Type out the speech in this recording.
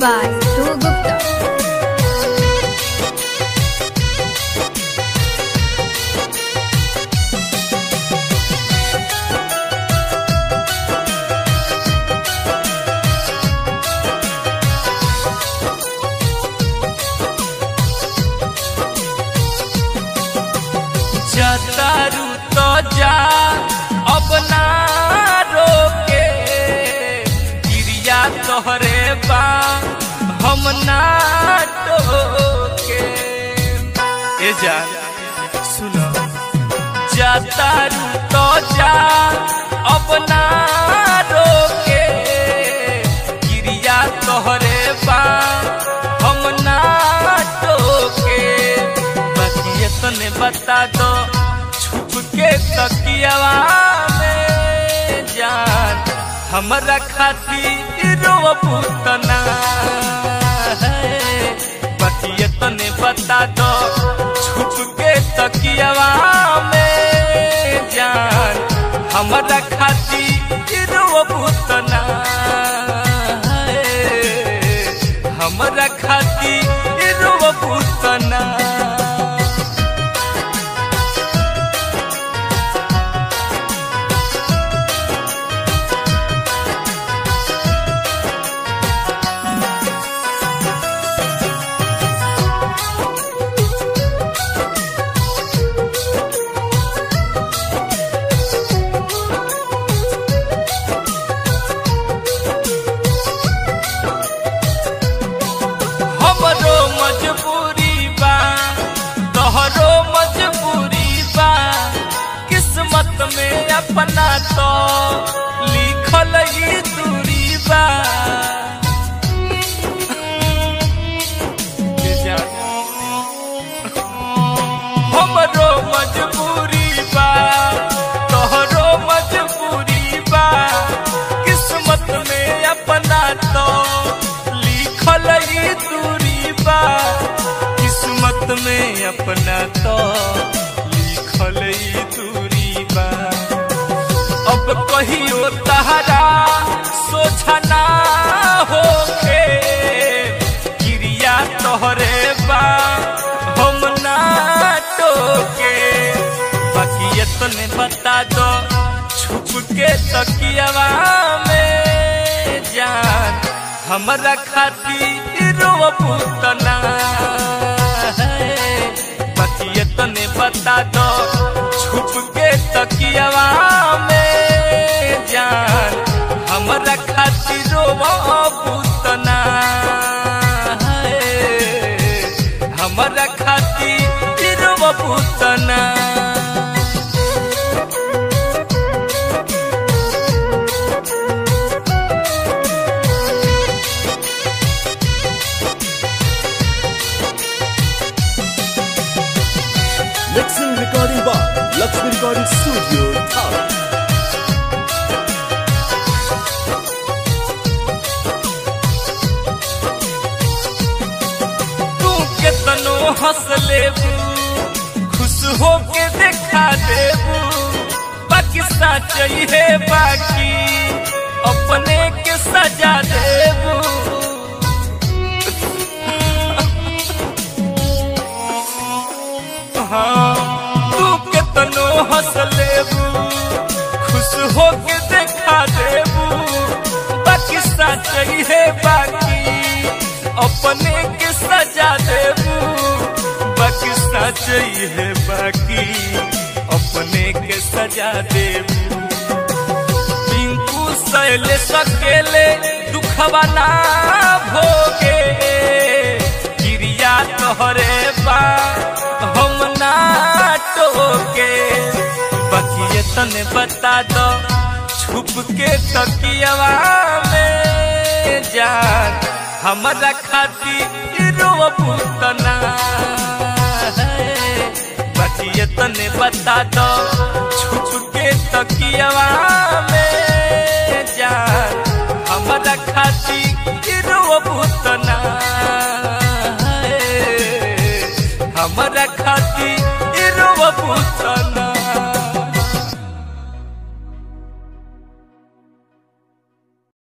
by Dhruv Gupta. जतारू तो जा अब ना रोके गिरिया तोहरे बा हम ना टोके। ए जान सुनो जतारू तो जा अब ना रोके गिरिया तोहरे बा हम ना टोके। बाकी तने बता दो छुप के तकियावा में जान हमरा खातिर रोबू तना है। बाकी तने बता दो छुप के तकियावा में जान हमरा खातिर रोबू तना है। हमरा खातिर रोबू तना। मजबूरी बा तोहरो मजबूरी बा किस्मत में अपना तो लिखल ही दूरी बा। हमरो मजबूरी बा तोहरो मजबूरी बा किस्मत में अपना तो लिखल ही दूरी बा। किस्मत में अपना तो लिखल ही दूरी बा। अब कहियो तहरा सोचना होके गिरिया तोहरे बा हम ना टोके। बाकी इतने बता दो छुप के तकियावा में जान हमरा खातिर रोबू तना है। बाकी इतने बता दो छुप के तकियावा में जान हमरा खातिर रोबू तना है। हमरा खातिर रोबू तना। Mixing recording by Lakshmi Recording Studio, Dhaka. तू कितनो हंस लेबू खुश हो के देखा देबू बाकी सच है बाकी अपने के सजा देबू। हाँ तू कितनो हंस लेबू खुश हो के देखा देबू बाकी सच है बाकी अपने के सजा देबू। बाकी सच है बाकी अपने के सजा देबू। पिंकू सैले सकेले दुखवा ना भोगे गिरिया तोहरे बा हम ना टोके। बाकी तने बता दो छुप के तकियावा में जान हमरा खातिर रोबू तना है। बाकी तने बता दो छुप के तकियावा में जान हमरा खातिर रोबू तना है। हमरा खातिर रोबू तना।